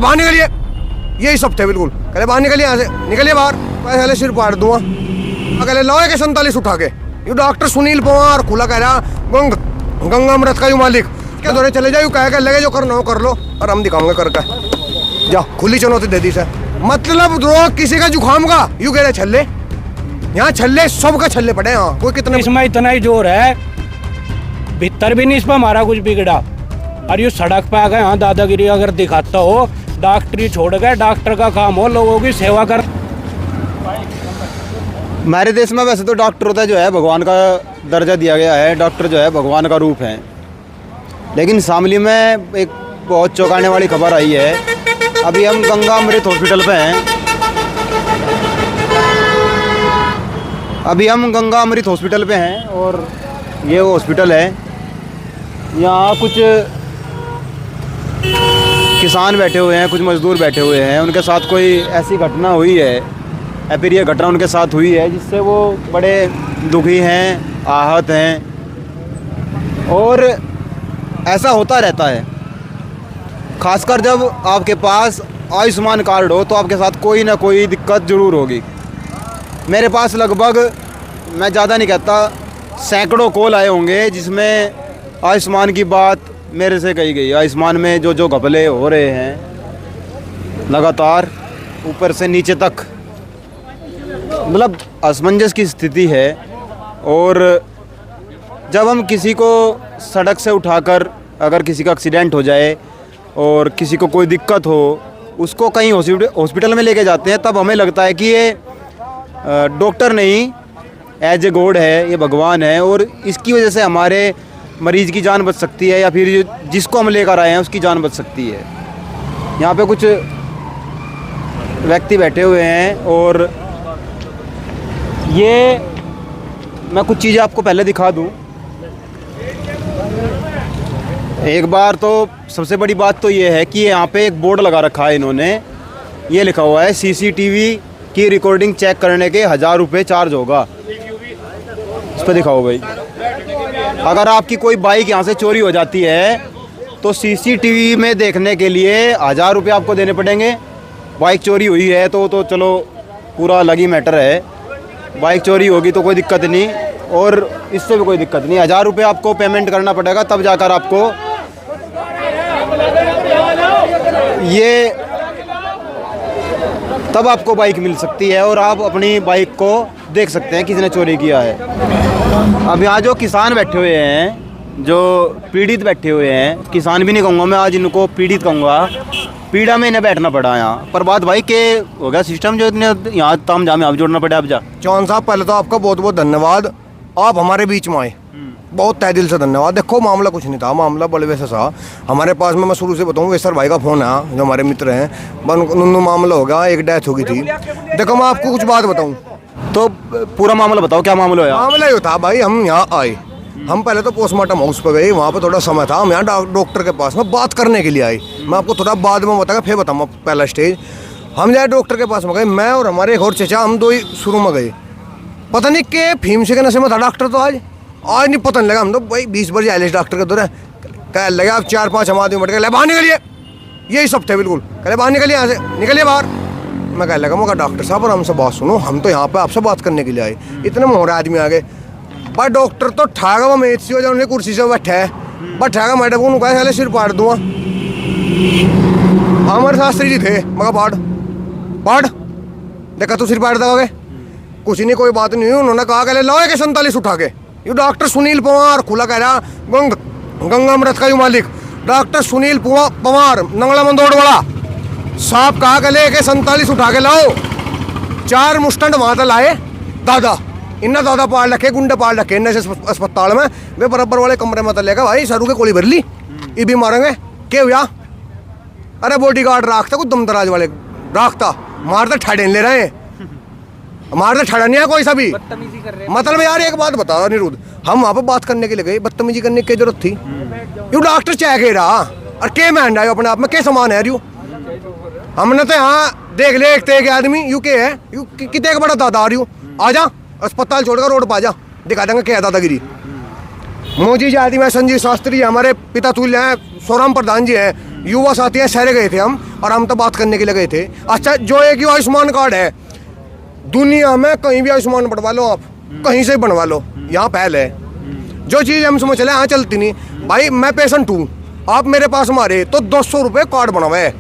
बाहर निकलिए, यही सब थे बिल्कुल। कहले बाहर निकलिए, यहाँ से निकलिए बाहर, पहले सिर पाड़ दूंगा। कहले लाओ के 47 उठा के, यू डॉक्टर सुनील पवार खुला कह रहा गंगा अमृत का यू मालिक क्या दौरे चले जाओ, कह के लगे जो करना हो कर लो और हम दिखाऊंगे करके। जा खुली चुनौती दे दी सर। मतलब रोग किसी का जुकाम का यू कह रहे छल्ले, यहाँ छल्ले सबका छल्ले पड़े। यहाँ कोई कितना इसमें इतना ही जोर है, भीतर भी नहीं इस पर हमारा कुछ बिगड़ा। और ये सड़क पे आ गए, यहाँ दादागिरी अगर दिखाता हो, डॉक्टरी छोड़ गए, डॉक्टर का काम हो लोगों की सेवा कर। हमारे देश में वैसे तो डॉक्टर होता है जो है भगवान का दर्जा दिया गया है, डॉक्टर जो है भगवान का रूप है। लेकिन शामली में एक बहुत चौंकाने वाली खबर आई है। अभी हम गंगा अमृत हॉस्पिटल पे हैं। अभी हम गंगा अमृत हॉस्पिटल पे हैं और ये वो हॉस्पिटल है। यहाँ कुछ किसान बैठे हुए हैं, कुछ मजदूर बैठे हुए हैं, उनके साथ कोई ऐसी घटना हुई है या फिर ये घटना उनके साथ हुई है जिससे वो बड़े दुखी हैं, आहत हैं। और ऐसा होता रहता है, खासकर जब आपके पास आयुष्मान कार्ड हो तो आपके साथ कोई ना कोई दिक्कत ज़रूर होगी। मेरे पास लगभग, मैं ज़्यादा नहीं कहता, सैकड़ों कॉल आए होंगे जिसमें आयुष्मान की बात मेरे से कही गई। आयुष्मान में जो घपले हो रहे हैं लगातार ऊपर से नीचे तक, मतलब असमंजस की स्थिति है। और जब हम किसी को सड़क से उठाकर, अगर किसी का एक्सीडेंट हो जाए और किसी को कोई दिक्कत हो, उसको कहीं हॉस्पिटल में लेके जाते हैं, तब हमें लगता है कि ये डॉक्टर नहीं, एज ए गॉड है, ये भगवान है और इसकी वजह से हमारे मरीज़ की जान बच सकती है या फिर जिसको हम लेकर आए हैं उसकी जान बच सकती है। यहाँ पे कुछ व्यक्ति बैठे हुए हैं और ये मैं कुछ चीज़ें आपको पहले दिखा दूँ। एक बार तो सबसे बड़ी बात तो ये है कि यहाँ पे एक बोर्ड लगा रखा है इन्होंने, ये लिखा हुआ है CCTV की रिकॉर्डिंग चेक करने के 1000 रुपये चार्ज होगा। इस पर दिखाओ भाई, अगर आपकी कोई बाइक यहाँ से चोरी हो जाती है तो CCTV में देखने के लिए 1000 रुपये आपको देने पड़ेंगे। बाइक चोरी हुई है तो चलो पूरा अलग ही मैटर है, बाइक चोरी होगी तो कोई दिक्कत नहीं, और इससे भी कोई दिक्कत नहीं। 1000 रुपये आपको पेमेंट करना पड़ेगा, तब जाकर आपको तब आपको बाइक मिल सकती है और आप अपनी बाइक को देख सकते हैं किसने चोरी किया है। अब यहाँ जो किसान बैठे हुए हैं, जो पीड़ित बैठे हुए हैं, किसान भी नहीं कहूँगा मैं, आज इनको पीड़ित कहूँगा, पीड़ा में इन्हें बैठना पड़ा यहाँ पर। बात भाई के हो गया सिस्टम जो इतने यहाँ ताम जाम आप जोड़ना पड़ा। अब जा चौहान साहब, पहले तो आपका बहुत बहुत धन्यवाद, आप हमारे बीच में आए, बहुत तहे दिल से धन्यवाद। देखो मामला कुछ नहीं था, मामला बड़े वैसे था हमारे पास में। मैं शुरू से बताऊँ, वेसर भाई का फ़ोन है जो हमारे मित्र हैं, उन्होंने मामला हो गया, एक डेथ हो गई थी। देखो मैं आपको कुछ बात बताऊँ तो पूरा मामला बताओ, क्या मामला है? मामला ये था भाई, हम यहाँ आए, हम पहले तो पोस्टमार्टम हाउस पर गए, वहाँ पर थोड़ा समय था, हम यहाँ डॉक्टर के पास में बात करने के लिए आए। मैं आपको थोड़ा बाद में बताऊँगा, फिर बताऊँगा पहला स्टेज। हम जाए डॉक्टर के पास में गए, मैं और हमारे एक और चचा, हम दो ही शुरू में गए। पता नहीं के फीम से के नशे में था डॉक्टर, तो आज नहीं पता नहीं लगा। हम तो भाई 20 बजे आए डॉक्टर के दौरे, कह लगे आप 4-5 हम आदमी बैठ गए, बाहर निकलिए, यही सब थे बिल्कुल। कहले बाहर निकलिए, यहाँ से निकलिए बाहर। मैं कह लगा मौका डॉक्टर साहब और हमसे बात सुनो, हम तो यहाँ पे आपसे बात करने के लिए आए। इतने मोहरे आदमी आ गए, पर डॉक्टर तो ठागा वो मेज सी हो जाए, उन्हें कुर्सी से बैठा है, बट ठागा मैडम को कहा सिर पाड़ दूंगा। हमारे शास्त्री जी थे, मगर पाड़ देखा तू सिर पाड़ दोगे, कुछ नहीं, कोई बात नहीं। उन्होंने कहा कहले लाओ के 47 उठा के, यू डॉक्टर सुनील पवार खुला कह रहा गंगा अमृत का यू मालिक डॉक्टर सुनील पवार नंगला मंदोड़ वाला साहब कहा कहले के 47 उठा के लाओ। 4 मुस्टंड वहाँ तक लाए, दादा इन्ना दादा पाड़ रखे, गुंडे पाड़ रखे इन्हें से अस्पताल में, वे बराबर वाले कमरे में लेगा भाई, सरू के गोली भर ली, ये भी मारेंगे क्या हुआ? अरे बॉडी गार्ड राखता, कुछ दमदराज वाले राखता, मारते ठाड़े ले रहे हैं, मारते ठाड़ा नहीं है कोई सा भी। मतलब यार एक बात बता निरुद्ध, हम वहाँ पर बात करने के लिए गए, बदतमीजी करने की जरूरत थी? यू डॉक्टर चाहे कह रहा और के मैं आयो अपने आप में, क्या सामान है यू? हमने तो यहाँ देख ले एक आदमी यू के है, यू कितने बड़ा दादा यू, आ जा अस्पताल छोड़कर रोड पर आ जा, दिखा देंगे क्या दादागिरी। मोदी जी आदमी है, संजीव शास्त्री हमारे पिता तुल्य हैं, सोराम प्रधान जी हैं, युवा साथी है, शहर गए थे हम, और हम तो बात करने के लिए गए थे। अच्छा, जो एक आयुष्मान कार्ड है, दुनिया में कहीं भी आयुष्मान बनवा लो आप, कहीं से बनवा लो, यहाँ पहल है। जो चीज़ हम समझ चले यहाँ चलती नहीं। भाई मैं पेशेंट हूँ, आप मेरे पास मारे तो 200 रुपये कार्ड बनवा है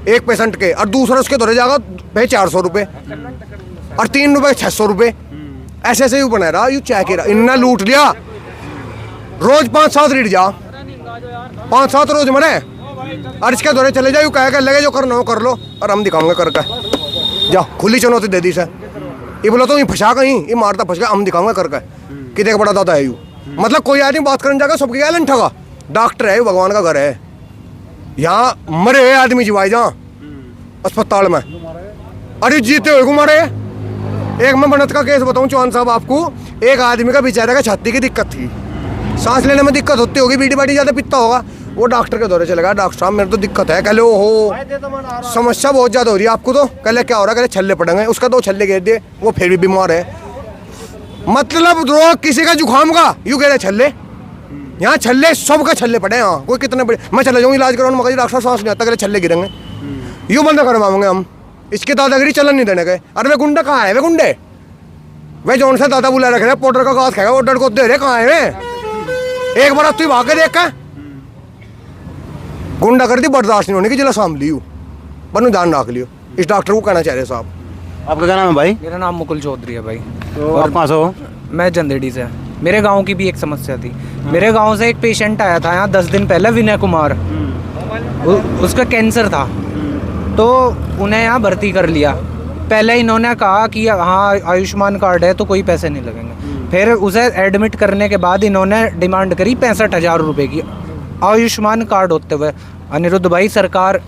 एक पेशेंट के, और दूसरा उसके दौरे जाएगा भाई 400 रुपये, और 3 रुपये 600 रुपये, ऐसे ऐसे यू बना रहा, यू चेक रहा, इन्ना लूट लिया। रोज 5-7 रीड जा, 5-7 रोज मरे, और इसके दौरे चले जाओ, कह कर लगे जो करना हो कर लो, और हम दिखाऊंगे करके। जा खुली चुनौती दे दी सर, ये बोला तो ये फंसा कहीं, ये मारता फंस गया, हम दिखाऊंगे करके कि देख बड़ा दादा है यू। मतलब कोई आदमी बात करने जाएगा सबके क्या ठगा, डॉक्टर है, भगवान का घर है। यहाँ मरे हुए आदमी जीवाए जहाँ अस्पताल में, अरे जीते हुए को मरे। एक मैं बनत का केस बताऊं चौहान साहब आपको, एक आदमी का बेचारे का छाती की दिक्कत थी, सांस लेने में दिक्कत होती होगी, बीड़ी बाटी ज़्यादा पीता होगा, वो डॉक्टर के दौरे चले गया। डॉक्टर साहब मेरे तो दिक्कत है, कहले ओहो समस्या बहुत ज़्यादा हो रही है आपको, तो कहले क्या हो रहा है, कहले छल्ले पड़ेंगे। उसका 2 छल्ले गिर दिए, वो फिर भी बीमार है। मतलब रोग किसी का जुकाम का यूँ कह रहे छल्ले, यहाँ छल्ले सबका छल्ले पड़े। यहाँ कोई कितने बड़े, मैं चले जाऊँ इलाज कराऊँ, मगर डॉक्टर सांस नहीं आता, कहले छल्ले गिरेंगे, यूँ बंदा करवाएंगे हम। इसके दादागिरी चलन नहीं देने गए। अरे वे गुंडा कहाँ है, वे गुंडे वे जौन सा दादा बुला रखे रहे, पोटर का घास खाएगा, ऑर्डर को दे रहे, कहाँ है वे? एक बार तू भाग के देख का गुंडा कर दी, बर्दाश्त नहीं होने की, जिला साम लियो, बनु ध्यान रख लियो। इस डॉक्टर को कहना चाह रहे साहब। आपका क्या नाम है भाई? मेरा नाम मुकुल चौधरी है भाई। तो आप कहाँ से हो? मैं जंदेड़ी से। मेरे गांव की भी एक समस्या थी। मेरे गांव से एक पेशेंट आया था यहाँ 10 दिन पहले, विनय कुमार, उसका कैंसर था, तो उन्हें यहाँ भर्ती कर लिया। पहले इन्होंने कहा कि हाँ आयुष्मान कार्ड है तो कोई पैसे नहीं लगेंगे, फिर उसे एडमिट करने के बाद इन्होंने डिमांड करी 65,000 रुपये की। आयुष्मान कार्ड होते हुए अनिरुद्ध भाई सरकार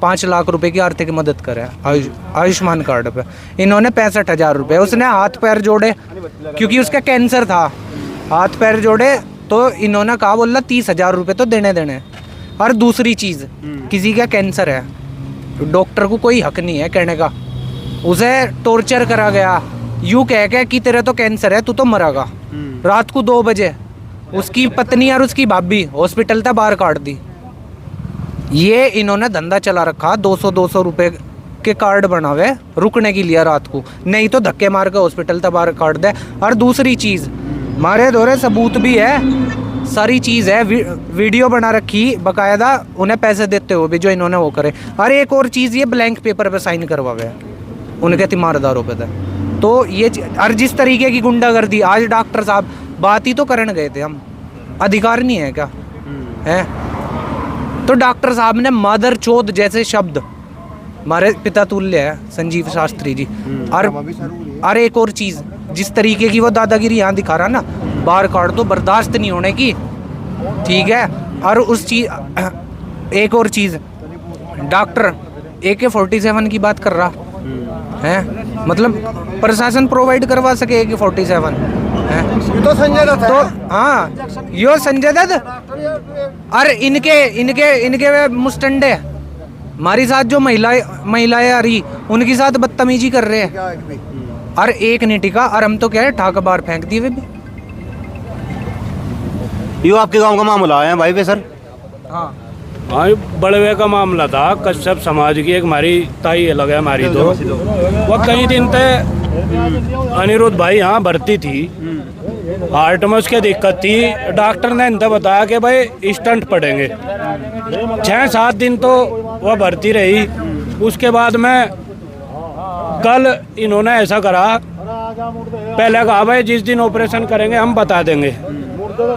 5 लाख रुपए की आर्थिक मदद करे आयुष्मान कार्ड पे, इन्होंने 65,000 रुपये। उसने हाथ पैर जोड़े क्योंकि उसका कैंसर था, हाथ पैर जोड़े तो इन्होंने कहा बोला 30,000 रुपये तो देने। और दूसरी चीज़, किसी का कैंसर है, डॉक्टर को कोई हक नहीं है कहने का, उसे टॉर्चर करा गया यूँ कह के कि तेरे तो कैंसर है, तू तो मरेगा। रात को 2 बजे उसकी पत्नी और उसकी भाभी हॉस्पिटल तक बाहर काट दी। ये इन्होंने धंधा चला रखा, 200 रुपए के कार्ड बनावे रुकने के लिए रात को, नहीं तो धक्के मार के हॉस्पिटल तक बाहर काट दे। और दूसरी चीज़, हमारे दौरे सबूत भी है, सारी चीज़ है, वीडियो बना रखी बाकायदा उन्हें पैसे देते हुए भी जो इन्होंने वो करे। और एक और चीज़, ये ब्लैंक पेपर पे साइन करवावे उनके तीमारदारों पे। तो ये और जिस तरीके की गुंडागर्दी, आज डॉक्टर साहब बात ही तो करने गए थे हम, अधिकार नहीं है क्या है? तो डॉक्टर साहब ने मदर चोद जैसे शब्द, हमारे पिता तुल्य है संजीव शास्त्री जी। और एक और चीज़, जिस तरीके की वो दादागिरी यहाँ दिखा रहा ना, बाहर काट तो बर्दाश्त नहीं होने की, ठीक है। और उस चीज़, एक और चीज़, डॉक्टर AK-47 की बात कर रहा है, मतलब प्रशासन प्रोवाइड करवा सके AK-47 है तो संजय दत्त तो हाँ, यो संजय दत्त और इनके वे मुस्टंडे हमारी साथ जो महिलाएं आ रही उनके साथ बदतमीजी कर रहे हैं, और एक नहीं टिका, और हम तो कह रहे ठाक बार फेंक दिए वे भी। यो आपके गांव का मामला है भाई पे सर? हाँ हाँ, ये बड़वे का मामला था। कश्यप समाज की एक हमारी ताई अलग है हमारी, तो वो कई दिन तक अनिरुद्ध भाई यहाँ भर्ती थी, हार्ट में उसके दिक्कत थी। डॉक्टर ने इनसे बताया कि भाई स्टंट पड़ेंगे। 6-7 दिन तो वह भर्ती रही। उसके बाद में कल इन्होंने ऐसा करा, पहले कहा भाई जिस दिन ऑपरेशन करेंगे हम बता देंगे।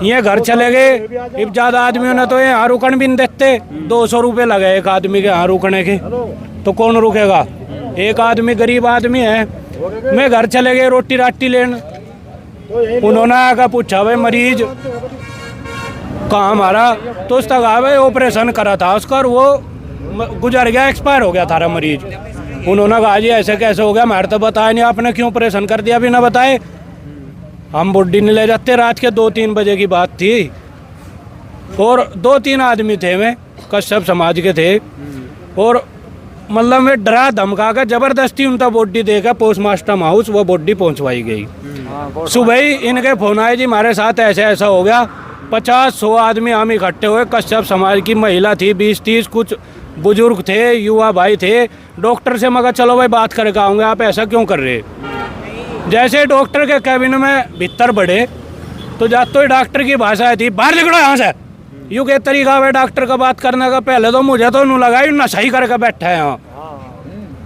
ये घर चले गए। अब ज़्यादा आदमियों ने तो यहाँ रुकन भी नहीं देते, 200 रुपये लगे एक आदमी के यहाँ रुकने के, तो कौन रुकेगा? एक आदमी गरीब आदमी है। मैं घर चले गए रोटी राटी लेने, उन्होंने आकर पूछा भाई मरीज कहाँ हमारा, तो उसका कहा भाई ऑपरेशन करा था उसका और वो गुजर गया, एक्सपायर हो गया था मरीज। उन्होंने कहा जी ऐसे कैसे हो गया, हमारे तो बताया नहीं आपने, क्यों ऑपरेशन कर दिया बिना बताए? हम बॉडी नहीं ले जाते। रात के 2-3 बजे की बात थी, और 2-3 आदमी थे, में कश्यप समाज के थे, और मतलब में डरा धमका कर जबरदस्ती उनका बॉडी देकर पोस्टमास्टम हाउस वो बॉडी पहुंचवाई गई। सुबह ही इनके फोन आए जी हमारे साथ ऐसा ऐसा हो गया, 50-100 आदमी हम इकट्ठे हुए। कश्यप समाज की महिला थी 20-30, कुछ बुजुर्ग थे, युवा भाई थे। डॉक्टर से मगर चलो भाई बात करके आऊँगे, आप ऐसा क्यों कर रहे। जैसे डॉक्टर के कैबिन में भीतर बढ़े तो जाते ही डॉक्टर की भाषा थी, बाहर निकलो यहाँ से। यूँ के तरीका है डॉक्टर का बात करने का। पहले तो मुझे तो नू लगा नशा ही करके बैठा है यहाँ,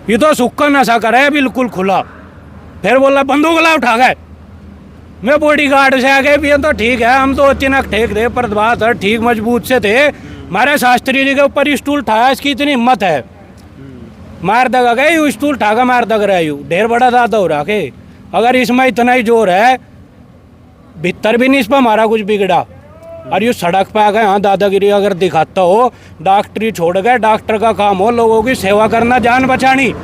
ये तो सुक्का नशा करे है बिल्कुल खुला। फिर बोला बंदूक ला उठा गए। मैं बॉडी गार्ड से आ गए भी तो ठीक है, हम तो चिनक ठेक थे पर बात है ठीक मजबूत से थे। हमारे शास्त्री जी के ऊपर स्टूल उठाया, इसकी इतनी हिम्मत है, मार दगा गए यू स्टूल उठा कर मार दग रहा यू, ढेर बड़ा दादा हो रहा के। अगर इसमें इतना ही जोर है, भीतर भी नहीं इस पर हमारा कुछ बिगड़ा। और यू सड़क पे आ गए, हाँ दादागिरी अगर दिखाता हो, डॉक्टरी छोड़ गए। डॉक्टर का काम हो लोगों की सेवा करना, जान बचानी।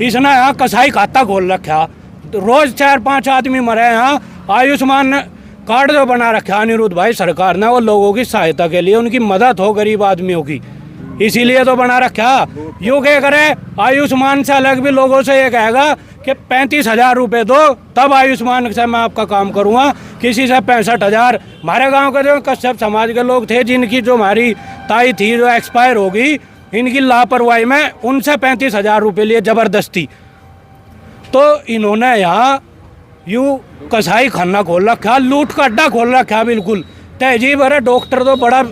इसने यहाँ कसाई खाता खोल रखा, रोज 4-5 आदमी मरे यहाँ। आयुष्मान कार्ड जो बना रखा अनिरुद्ध भाई सरकार ने, वो लोगों की सहायता के लिए, उनकी मदद हो गरीब आदमियों की, इसीलिए तो बना रखा। यूँ क्या करे, आयुष्मान से अलग भी लोगों से ये कहेगा कि 35,000 रुपये दो तब आयुष्मान से मैं आपका काम करूँगा, किसी से 65,000। हमारे गांव के जो कश्यप समाज के लोग थे, जिनकी जो हमारी ताई थी जो एक्सपायर हो गई, इनकी लापरवाही में उनसे 35,000 रुपये लिए ज़बरदस्ती। तो इन्होंने यहाँ यूँ कसाई खाना खोल रखा, लूट का अड्डा खोल रखा बिल्कुल। तहजीब अरे डॉक्टर तो बड़ा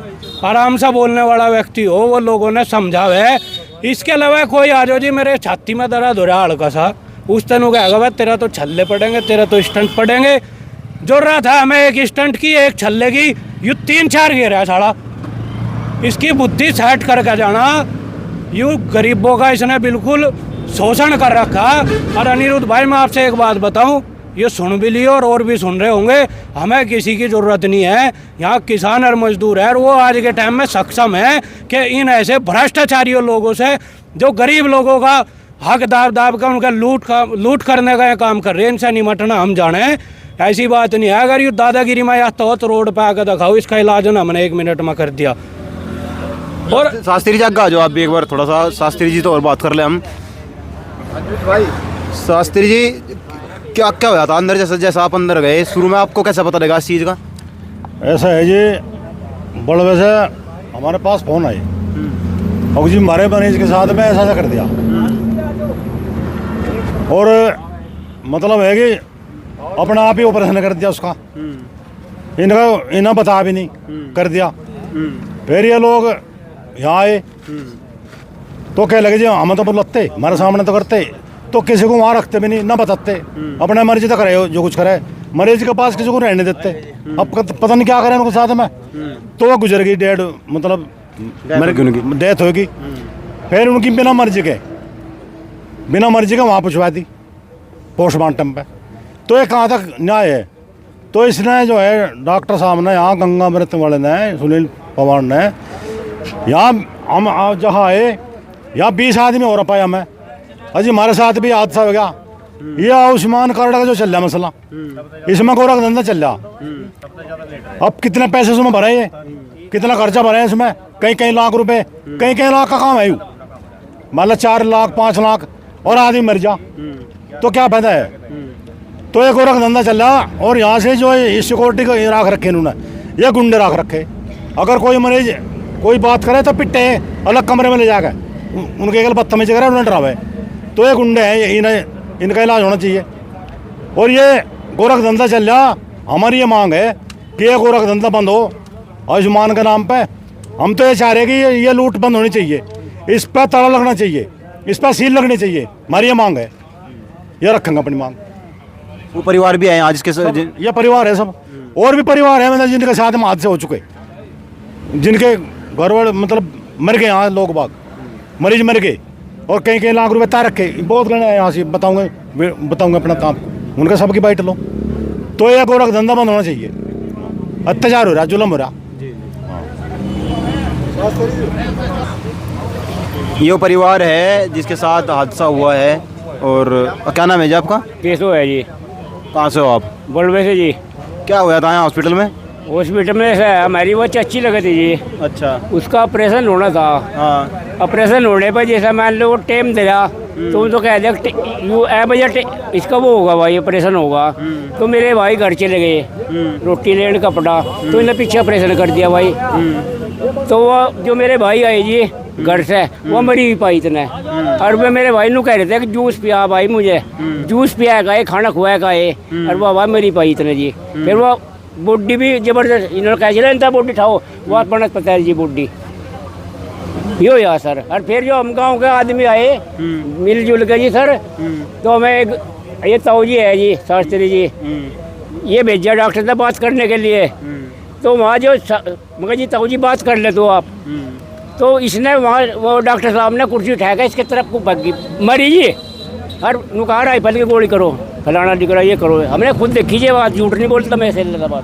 आराम से बोलने वाला व्यक्ति हो, वो लोगों ने समझा है। इसके अलावा कोई आ जाओ जी मेरे छाती में दर्द हो रहा हल्का सा, उस दिन कहेगा भाई तेरा तो छल्ले पड़ेंगे, तेरा तो स्टंट पड़ेंगे। जो रहा था हमें एक स्टंट की, एक छल्ले की, यू 3-4 घेरा साला। इसकी बुद्धि सेट करके जाना, यूँ गरीबों का इसने बिल्कुल शोषण कर रखा। और अनिरुद्ध भाई मैं आपसे एक बात बताऊं, ये सुन भी लियो और भी सुन रहे होंगे, हमें किसी की ज़रूरत नहीं है। यहाँ किसान और मजदूर है, और वो आज के टाइम में सक्षम है कि इन ऐसे भ्रष्टाचारियों लोगों से, जो गरीब लोगों का हक दाब दाब का उनका लूट करने का काम कर रहे हैं, इनसे निमटना हम जाने। ऐसी बात नहीं है। अगर ये दादागिरी में आता हो तो रोड पर आकर दिखाओ, इसका इलाज ना हमने 1 मिनट में कर दिया। और शास्त्री जी आगे जो आप भी एक बार थोड़ा सा शास्त्री जी तो और बात कर ले हम। शास्त्री जी क्या क्या हुआ था अंदर, जैसा आप अंदर गए, शुरू में आपको कैसा पता लगा इस चीज़ का? ऐसा है जी, बड़वे से हमारे पास फ़ोन आए और जी हमारे मरीज के साथ में ऐसा कर दिया। और मतलब है कि अपना आप ही ऑपरेशन कर दिया उसका, इन्हें बता भी नहीं कर दिया। फिर ये लोग यहाँ आए तो कह लगे जी हम तो बुलाते, हमारे सामने तो करते, तो किसी को वहाँ रखते भी नहीं, ना बताते, अपने मर्जी तो करे जो कुछ करे। मरीज के पास किसी को रहने देते। अब पता नहीं क्या करें उनके साथ में। तो वो गुजर गई, मतलब डेथ होगी। फिर उनकी बिना मर्जी के वहाँ पहुँचवा दी पोस्टमार्टम पे। तो ये कहाँ तक न्याय है? तो इसने जो है डॉक्टर साहब ने यहाँ गंगामृत वाले ने, सुनील पवार ने, यहाँ हम जहाँ आए यहाँ 20 आदमी और पाया मैं। अजी हमारे साथ भी हादसा हो गया। ये आयुष्मान कार्ड का जो चल रहा मसला, इसमें गोरख धंधा चल रहा। अब कितने पैसे उसमें भरे, ये कितना खर्चा भरे इसमें, कई लाख रुपए, कई लाख का काम है। यू मान लो 4 लाख 5 लाख और आदमी मर जा तो क्या फायदा है? तो ये गोरख धंधा चल रहा। और यहाँ से जो सिक्योरिटी को रख रखे इन्होंने, ये गुंडे रख रखे। अगर कोई मरीज कोई बात करे तो पिट्टे अलग कमरे में ले जाकर उनके एक बदतमीजी करे, उन्हें डरावे। तो ये गुंडे हैं, इनका इलाज होना चाहिए। और ये गोरख धंधा चल रहा। हमारी ये मांग है कि ये गोरख धंधा बंद हो आयुष्मान के नाम पे। हम तो ये चाह रहे हैं कि ये लूट बंद होनी चाहिए, इस पर ताला लगना चाहिए, इस पर सील लगनी चाहिए। हमारी ये मांग है, ये रखेंगे अपनी मांग। वो परिवार भी आए आज के ये परिवार है सब, और भी परिवार है मतलब जिनके साथ में हादसे हो चुके, जिनके घर वाले मतलब मर गए, यहाँ लोग बाग मरीज मर गए, और कई लाख रुपए तार रखे। बहुत गणे हैं यहाँ से, बताऊंगा अपना काम, उनका सबकी बाइट लो। तो ये गोरख धंधा बंद होना चाहिए। अत्याचार हो रहा, जुल्म हो रहा। ये परिवार है जिसके साथ हादसा हुआ है। और क्या नाम है जी आपका? केसो है जी। कहाँ से हो आप? बड़वे से जी। क्या हुआ था यहाँ हॉस्पिटल में? हॉस्पिटल में हमारी वो चाची लगी थी जी। अच्छा। उसका ऑपरेशन होना था। हाँ। ऑपरेशन होने पर जैसा मान लो वो टाइम दिया, तो उनको कह दिया भैया इसका वो होगा भाई, ऑपरेशन होगा। तो मेरे भाई घर चले गए रोटी लेने कपड़ा, तो इन्हें पीछे ऑपरेशन कर दिया भाई। तो वो जो मेरे भाई आए जी घर से, वो मरी हुई पाई इतने। और वे मेरे भाई नू कह रहे थे कि जूस पिया भाई, मुझे जूस पिया का खाना खुआ का है। और वो भाई मरी पाई इतने जी। फिर वो बॉडी भी जबरदस्त, इन्होंने कहा चला इनका बॉडी उठाओ, वो बनत पता है जी बॉडी यो यार सर। और फिर जो हम गाँव के आदमी आए मिलजुल के जी सर, तो हमें ये ताऊ जी है जी शास्त्री जी, ये भेजा डॉक्टर से बात करने के लिए। तो वहाँ जो मगर जी ताऊ जी बात कर ले तो आप, तो इसने वहाँ वो डॉक्टर साहब ने कुर्सी उठाया इसके तरफ को भागी मरी जी। और नुकहा राइफल की गोली करो, फलाना दिख रहा ये करो। हमने खुद देखी जी बात, झूठ नहीं बोलता मैं ऐसे बात।